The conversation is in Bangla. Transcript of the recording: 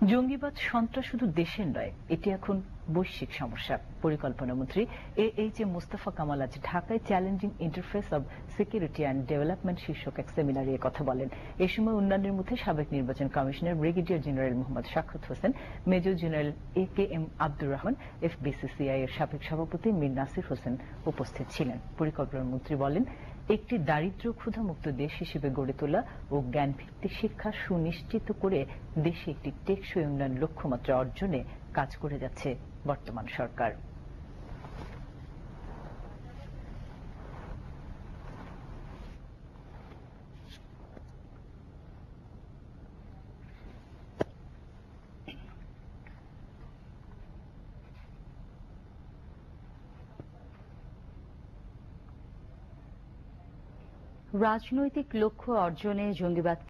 জঙ্গিবাদ সন্ত্রাস শুধু দেশের নয়, এটি এখন বৈশ্বিক সমস্যা। পরিকল্পনা মন্ত্রী এ মোস্তফা কামাল আজ ঢাকায় challenging interface of security and development শীর্ষক এক সেমিনারে কথা বলেন। এ সময় অন্যান্যের মধ্যে সাবেক নির্বাচন commissioner brigadier general Mohammad Sakhawat Hossain, major general A K M. Abdur Rahman, FBCCI এর সাবেক সভাপতি মীর নাসির হোসেন উপস্থিত ছিলেন। পরিকল্পনা মন্ত্রী বলেন, একটি দারিদ্র্য ক্ষুধামুক্ত দেশ হিসেবে গড়ে তোলা ও জ্ঞানভিত্তিক শিক্ষা সুনিশ্চিত করে দেশে একটি টেকসই উন্নয়ন লক্ষ্যমাত্রা অর্জনে কাজ করে যাচ্ছে বর্তমান সরকার। রাজনৈতিক লক্ষ্য অর্জনে জঙ্গিবাদ